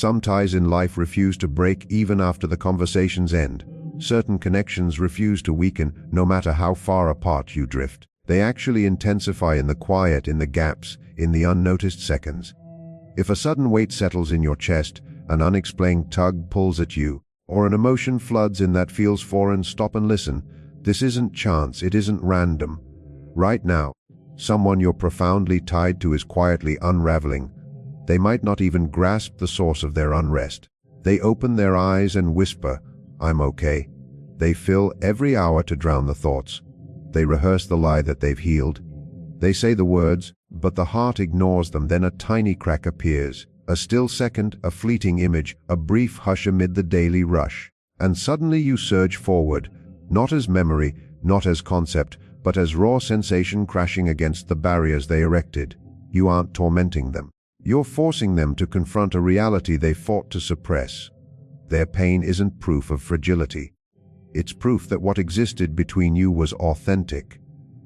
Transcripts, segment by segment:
Some ties in life refuse to break even after the conversation's end. Certain connections refuse to weaken no matter how far apart you drift. They actually intensify in the quiet, in the gaps, in the unnoticed seconds. If a sudden weight settles in your chest, an unexplained tug pulls at you, or an emotion floods in that feels foreign, stop and listen. This isn't chance, it isn't random. Right now, someone you're profoundly tied to is quietly unraveling. They might not even grasp the source of their unrest. They open their eyes and whisper, "I'm okay." They fill every hour to drown the thoughts. They rehearse the lie that they've healed. They say the words, but the heart ignores them. Then a tiny crack appears. A still second, a fleeting image, a brief hush amid the daily rush. And suddenly you surge forward, not as memory, not as concept, but as raw sensation crashing against the barriers they erected. You aren't tormenting them. You're forcing them to confront a reality they fought to suppress. Their pain isn't proof of fragility. It's proof that what existed between you was authentic.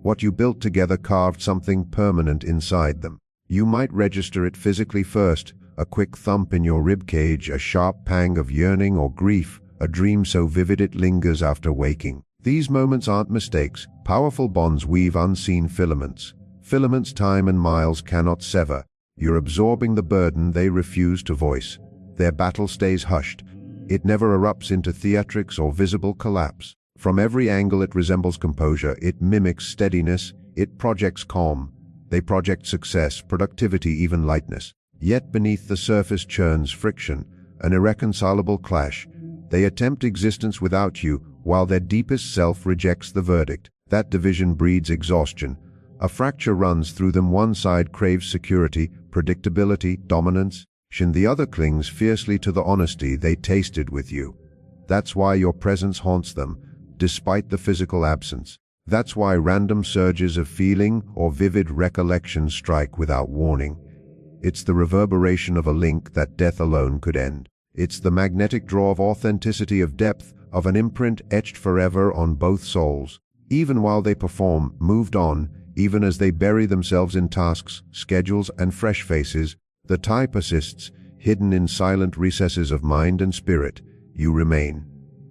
What you built together carved something permanent inside them. You might register it physically first, a quick thump in your ribcage, a sharp pang of yearning or grief, a dream so vivid it lingers after waking. These moments aren't mistakes. Powerful bonds weave unseen filaments. Filaments time and miles cannot sever. You're absorbing the burden they refuse to voice. Their battle stays hushed. It never erupts into theatrics or visible collapse. From every angle it resembles composure, it mimics steadiness, it projects calm. They project success, productivity, even lightness. Yet beneath the surface churns friction, an irreconcilable clash. They attempt existence without you, while their deepest self rejects the verdict. That division breeds exhaustion. A fracture runs through them. One side craves security, predictability, dominance, and the other clings fiercely to the honesty they tasted with you. That's why your presence haunts them, despite the physical absence. That's why random surges of feeling or vivid recollection strike without warning. It's the reverberation of a link that death alone could end. It's the magnetic draw of authenticity, of depth, of an imprint etched forever on both souls. Even while they perform, moved on, even as they bury themselves in tasks, schedules, and fresh faces, the tie persists, hidden in silent recesses of mind and spirit. You remain.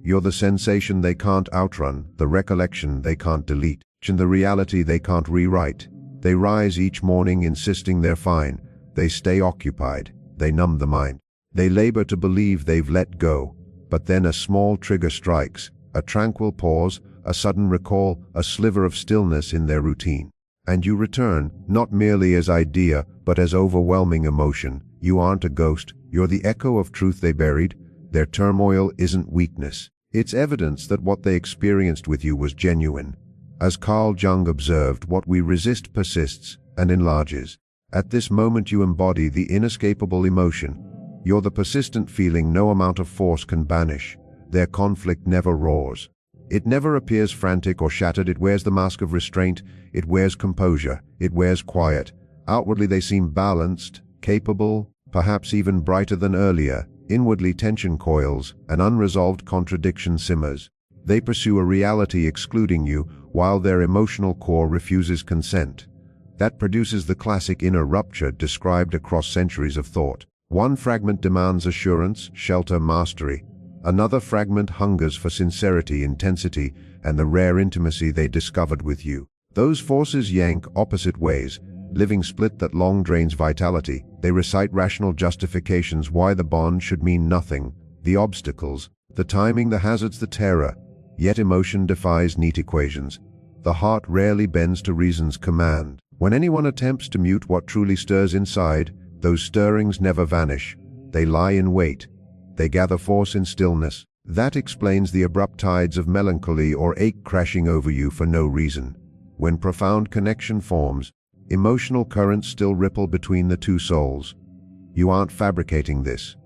You're the sensation they can't outrun, the recollection they can't delete, and the reality they can't rewrite. They rise each morning insisting they're fine. They stay occupied. They numb the mind. They labor to believe they've let go. But then a small trigger strikes, a tranquil pause, a sudden recall, a sliver of stillness in their routine. And you return, not merely as idea, but as overwhelming emotion. You aren't a ghost. You're the echo of truth they buried. Their turmoil isn't weakness. It's evidence that what they experienced with you was genuine. As Carl Jung observed, what we resist persists and enlarges. At this moment you embody the inescapable emotion. You're the persistent feeling no amount of force can banish. Their conflict never roars. It never appears frantic or shattered. It wears the mask of restraint. It wears composure. It wears quiet. Outwardly they seem balanced, capable, perhaps even brighter than earlier. Inwardly tension coils, an unresolved contradiction simmers. They pursue a reality excluding you, while their emotional core refuses consent. That produces the classic inner rupture described across centuries of thought. One fragment demands assurance, shelter, mastery. Another fragment hungers for sincerity, intensity, and the rare intimacy they discovered with you. Those forces yank opposite ways, living split that long drains vitality. They recite rational justifications why the bond should mean nothing, the obstacles, the timing, the hazards, the terror. Yet emotion defies neat equations. The heart rarely bends to reason's command. When anyone attempts to mute what truly stirs inside, those stirrings never vanish. They lie in wait. They gather force in stillness. That explains the abrupt tides of melancholy or ache crashing over you for no reason. When profound connection forms, emotional currents still ripple between the two souls. You aren't fabricating this.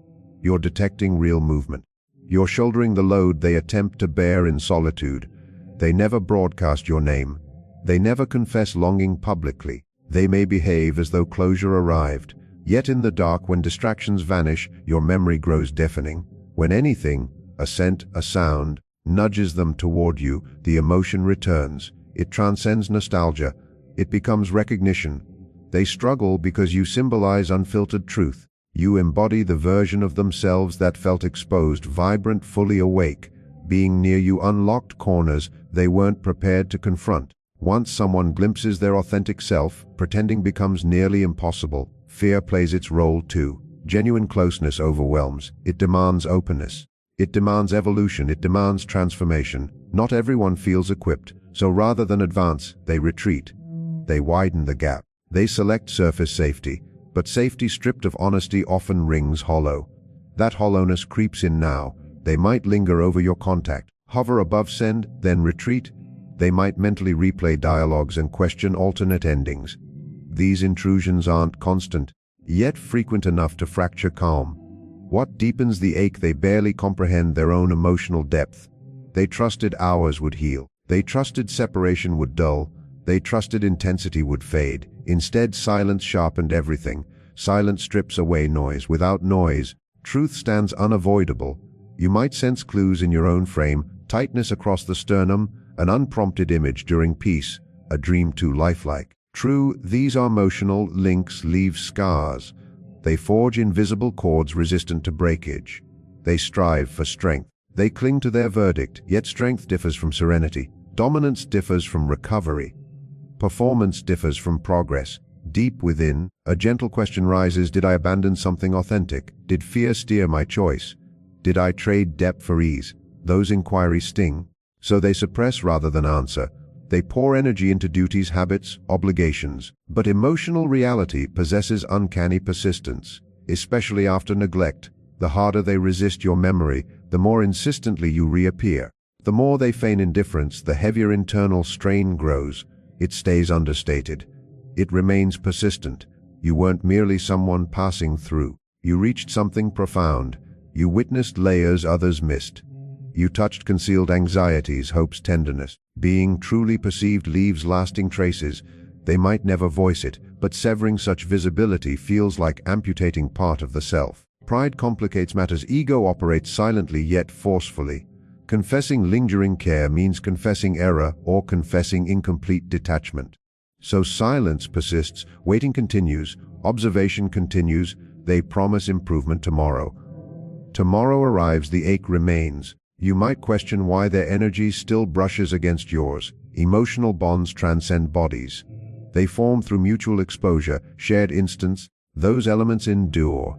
You're detecting real movement. You're shouldering the load they attempt to bear in solitude. They never broadcast your name. They never confess longing publicly. They may behave as though closure arrived. Yet in the dark, when distractions vanish, your memory grows deafening. When anything, a scent, a sound, nudges them toward you, the emotion returns. It transcends nostalgia. It becomes recognition. They struggle because you symbolize unfiltered truth. You embody the version of themselves that felt exposed, vibrant, fully awake. Being near you unlocked corners they weren't prepared to confront. Once someone glimpses their authentic self, pretending becomes nearly impossible. Fear plays its role too. Genuine closeness overwhelms. It demands openness. It demands evolution. It demands transformation. Not everyone feels equipped, so rather than advance, they retreat. They widen the gap. They select surface safety. But safety stripped of honesty often rings hollow. That hollowness creeps in now. They might linger over your contact, hover above send, then retreat. They might mentally replay dialogues and question alternate endings. These intrusions aren't constant, yet frequent enough to fracture calm. What deepens the ache? They barely comprehend their own emotional depth. They trusted hours would heal. They trusted separation would dull. They trusted intensity would fade. Instead, silence sharpened everything. Silence strips away noise. Without noise, truth stands unavoidable. You might sense clues in your own frame, tightness across the sternum, an unprompted image during peace, a dream too lifelike. True, these emotional links leave scars. They forge invisible cords resistant to breakage. They strive for strength. They cling to their verdict, yet strength differs from serenity. Dominance differs from recovery. Performance differs from progress. Deep within, a gentle question rises: did I abandon something authentic? Did fear steer my choice? Did I trade depth for ease? Those inquiries sting. So they suppress rather than answer. They pour energy into duties, habits, obligations. But emotional reality possesses uncanny persistence, especially after neglect. The harder they resist your memory, the more insistently you reappear. The more they feign indifference, the heavier internal strain grows. It stays understated. It remains persistent. You weren't merely someone passing through. You reached something profound. You witnessed layers others missed. You touched concealed anxieties, hopes, tenderness. Being truly perceived leaves lasting traces. They might never voice it, but severing such visibility feels like amputating part of the self. Pride complicates matters. Ego operates silently yet forcefully. Confessing lingering care means confessing error or confessing incomplete detachment. So silence persists, waiting continues, observation continues. They promise improvement tomorrow. Tomorrow arrives, the ache remains. You might question why their energy still brushes against yours. Emotional bonds transcend bodies. They form through mutual exposure, shared instance. Those elements endure.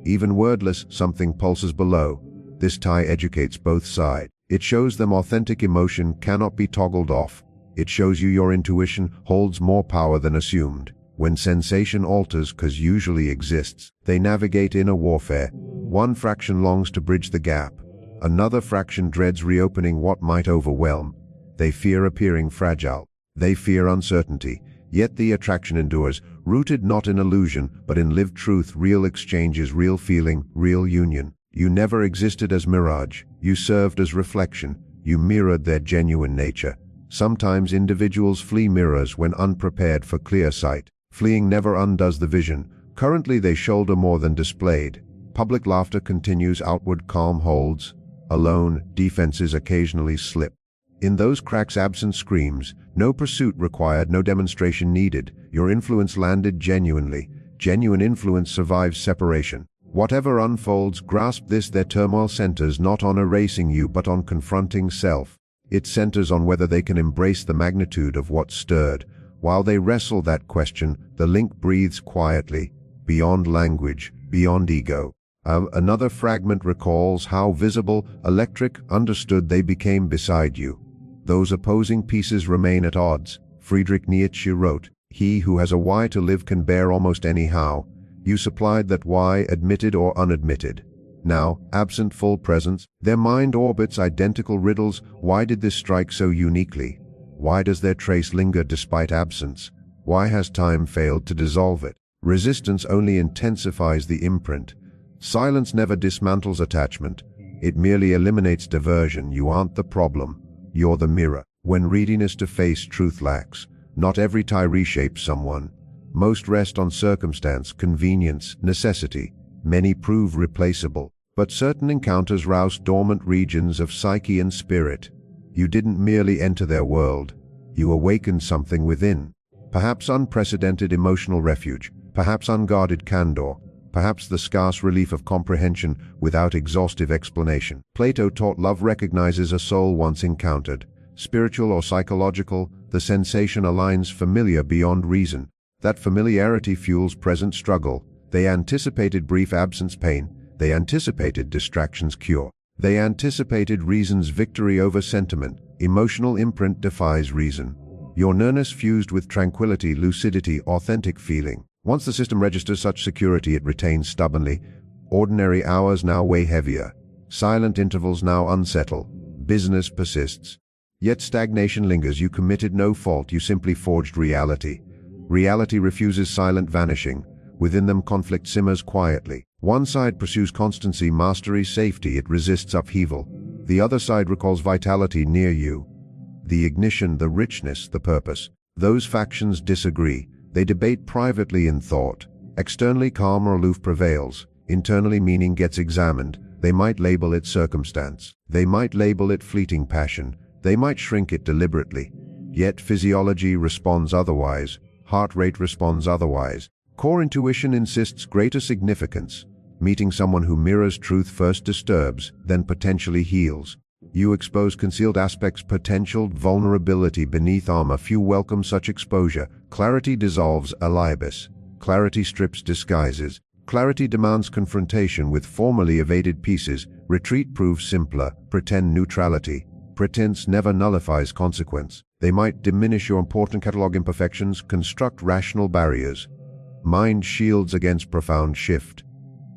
Even wordless, something pulses below. This tie educates both sides. It shows them authentic emotion cannot be toggled off. It shows you your intuition holds more power than assumed. When sensation alters, cause usually exists, they navigate inner warfare. One fraction longs to bridge the gap. Another fraction dreads reopening what might overwhelm. They fear appearing fragile. They fear uncertainty. Yet the attraction endures, rooted not in illusion, but in lived truth, real exchanges, real feeling, real union. You never existed as mirage. You served as reflection. You mirrored their genuine nature. Sometimes individuals flee mirrors when unprepared for clear sight. Fleeing never undoes the vision. Currently they shoulder more than displayed. Public laughter continues, outward calm holds. Alone, defenses occasionally slip. In those cracks absence screams. No pursuit required, no demonstration needed. Your influence landed genuinely. Genuine influence survives separation. Whatever unfolds, grasp this: their turmoil centers not on erasing you but on confronting self. It centers on whether they can embrace the magnitude of what stirred. While they wrestle that question, the link breathes quietly, beyond language, beyond ego. Another fragment recalls how visible, electric, understood they became beside you. Those opposing pieces remain at odds. Friedrich Nietzsche wrote, "He who has a why to live can bear almost any how." You supplied that why, admitted or unadmitted. Now, absent full presence, their mind orbits identical riddles. Why did this strike so uniquely? Why does their trace linger despite absence? Why has time failed to dissolve it? Resistance only intensifies the imprint. Silence never dismantles attachment. It merely eliminates diversion. You aren't the problem. You're the mirror. When readiness to face truth lacks, not every tie reshapes someone. Most rest on circumstance, convenience, necessity. Many prove replaceable. But certain encounters rouse dormant regions of psyche and spirit. You didn't merely enter their world. You awakened something within. Perhaps unprecedented emotional refuge. Perhaps unguarded candor. perhaps the scarce relief of comprehension without exhaustive explanation. Plato taught love recognizes a soul once encountered. Spiritual or psychological, the sensation aligns familiar beyond reason. That familiarity fuels present struggle. They anticipated brief absence pain. They anticipated distractions cure. They anticipated reason's victory over sentiment. Emotional imprint defies reason. Your nearness fused with tranquility, lucidity, authentic feeling. Once the system registers such security, it retains stubbornly. Ordinary hours now weigh heavier. Silent intervals now unsettle. Business persists. Yet stagnation lingers. You committed no fault, you simply forged reality. Reality refuses silent vanishing. Within them conflict simmers quietly. One side pursues constancy, mastery, safety. It resists upheaval. The other side recalls vitality near you. The ignition, the richness, the purpose. Those factions disagree. They debate privately in thought. Externally calm or aloof prevails. Internally meaning gets examined. They might label it circumstance. They might label it fleeting passion. They might shrink it deliberately. Yet physiology responds otherwise. Heart rate responds otherwise. Core intuition insists greater significance. Meeting someone who mirrors truth first disturbs, then potentially heals. You expose concealed aspects, potential vulnerability beneath armor. Few welcome such exposure. Clarity dissolves alibis. Clarity strips disguises. Clarity demands confrontation with formerly evaded pieces. Retreat proves simpler. Pretend neutrality. Pretense never nullifies consequence. They might diminish your important catalog imperfections, construct rational barriers. Mind shields against profound shift.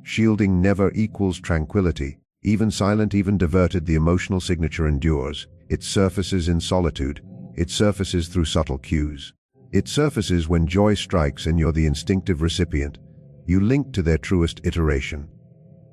Shielding never equals tranquility. Even silent, even diverted, the emotional signature endures. It surfaces in solitude. It surfaces through subtle cues. It surfaces when joy strikes and you're the instinctive recipient. You link to their truest iteration.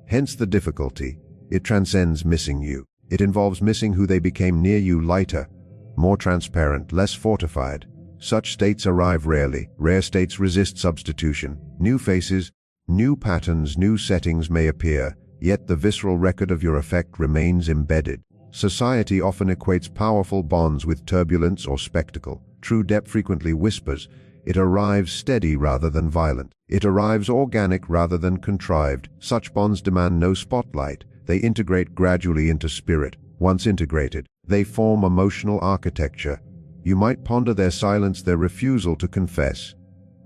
Hence the difficulty. It transcends missing you. It involves missing who they became near you, lighter, more transparent, less fortified. Such states arrive rarely. Rare states resist substitution. New faces, new patterns, new settings may appear, yet the visceral record of your effect remains embedded. Society often equates powerful bonds with turbulence or spectacle. True depth frequently whispers. It arrives steady rather than violent. It arrives organic rather than contrived. Such bonds demand no spotlight. They integrate gradually into spirit. Once integrated, they form emotional architecture. You might ponder their silence, their refusal to confess.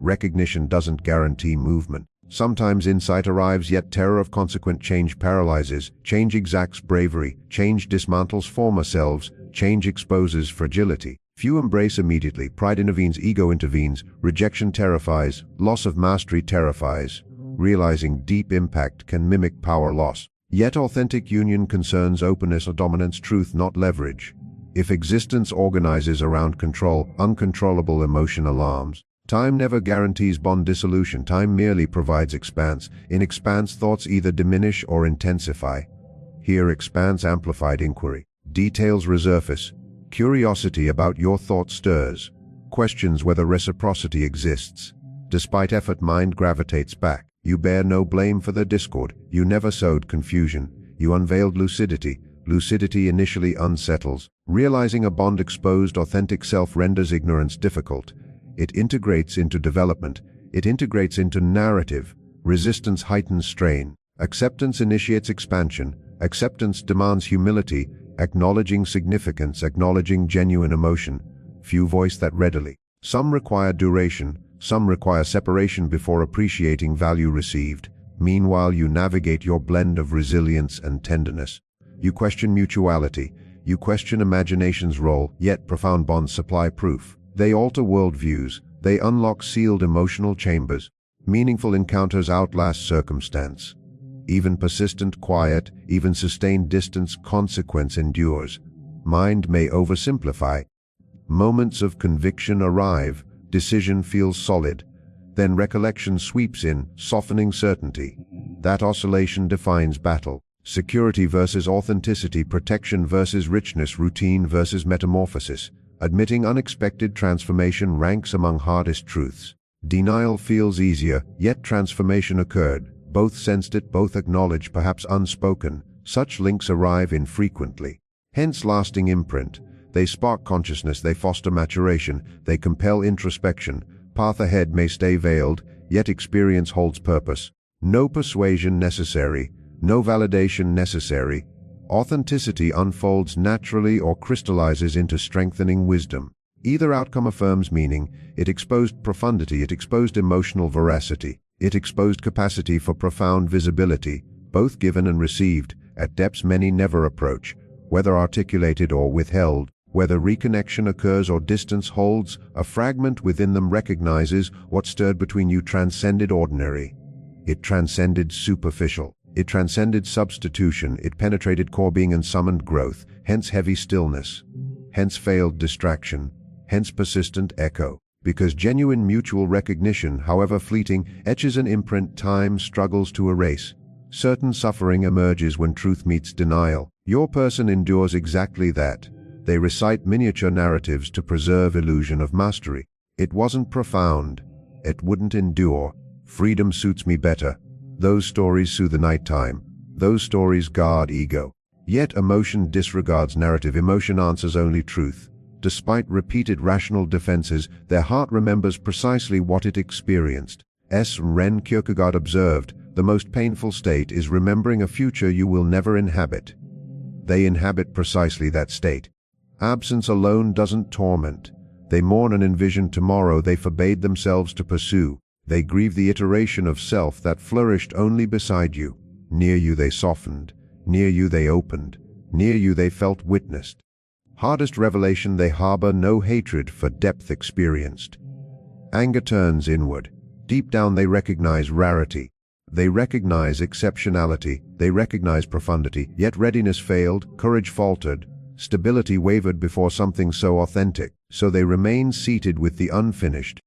Recognition doesn't guarantee movement. Sometimes insight arrives, yet terror of consequent change paralyzes. Change exacts bravery. Change dismantles former selves. Change exposes fragility. Few embrace immediately. Pride intervenes, ego intervenes. Rejection terrifies. Loss of mastery terrifies. Realizing deep impact can mimic power loss. Yet authentic union concerns openness or dominance, truth, not leverage. If existence organizes around control, uncontrollable emotion alarms. Time never guarantees bond dissolution. Time merely provides expanse. In expanse, thoughts either diminish or intensify. Here, expanse amplified inquiry. Details resurface. Curiosity about your thought stirs. Questions whether reciprocity exists. Despite effort, mind gravitates back. You bear no blame for the discord. You never sowed confusion. You unveiled lucidity. Lucidity initially unsettles. Realizing a bond exposed, authentic self renders ignorance difficult. It integrates into development. It integrates into narrative. Resistance heightens strain. Acceptance initiates expansion. Acceptance demands humility, acknowledging significance, acknowledging genuine emotion. Few voice that readily. Some require duration. Some require separation before appreciating value received. Meanwhile, you navigate your blend of resilience and tenderness. You question mutuality. You question imagination's role, yet profound bonds supply proof. They alter worldviews. They unlock sealed emotional chambers. Meaningful encounters outlast circumstance. Even persistent quiet, even sustained distance, consequence endures. Mind may oversimplify. Moments of conviction arrive. Decision feels solid. Then recollection sweeps in, softening certainty. That oscillation defines battle. Security versus authenticity, protection versus richness, routine versus metamorphosis. Admitting unexpected transformation ranks among hardest truths. Denial feels easier, yet transformation occurred. Both sensed it, both acknowledged, perhaps unspoken. Such links arrive infrequently. Hence lasting imprint. They spark consciousness, they foster maturation, they compel introspection. Path ahead may stay veiled, yet experience holds purpose. No persuasion necessary, no validation necessary. Authenticity unfolds naturally or crystallizes into strengthening wisdom. Either outcome affirms meaning. It exposed profundity, it exposed emotional veracity, it exposed capacity for profound visibility, both given and received, at depths many never approach, whether articulated or withheld. Whether reconnection occurs or distance holds, a fragment within them recognizes what stirred between you transcended ordinary. It transcended superficial. It transcended substitution. It penetrated core being and summoned growth, hence heavy stillness, hence failed distraction, hence persistent echo. Because genuine mutual recognition, however fleeting, etches an imprint time struggles to erase. Certain suffering emerges when truth meets denial. Your person endures exactly that. They recite miniature narratives to preserve illusion of mastery. It wasn't profound. It wouldn't endure. Freedom suits me better. Those stories soothe the nighttime. Those stories guard ego. Yet emotion disregards narrative. Emotion answers only truth. Despite repeated rational defenses, their heart remembers precisely what it experienced. Ren Kierkegaard observed, the most painful state is remembering a future you will never inhabit. They inhabit precisely that state. Absence alone doesn't torment. They mourn and envision tomorrow they forbade themselves to pursue. They grieve the iteration of self that flourished only beside you. Near you they softened. Near you they opened. Near you they felt witnessed. Hardest revelation, they harbor no hatred for depth experienced. Anger turns inward. Deep down they recognize rarity. They recognize exceptionality. They recognize profundity. Yet readiness failed, courage faltered. Stability wavered before something so authentic, so they remain seated with the unfinished,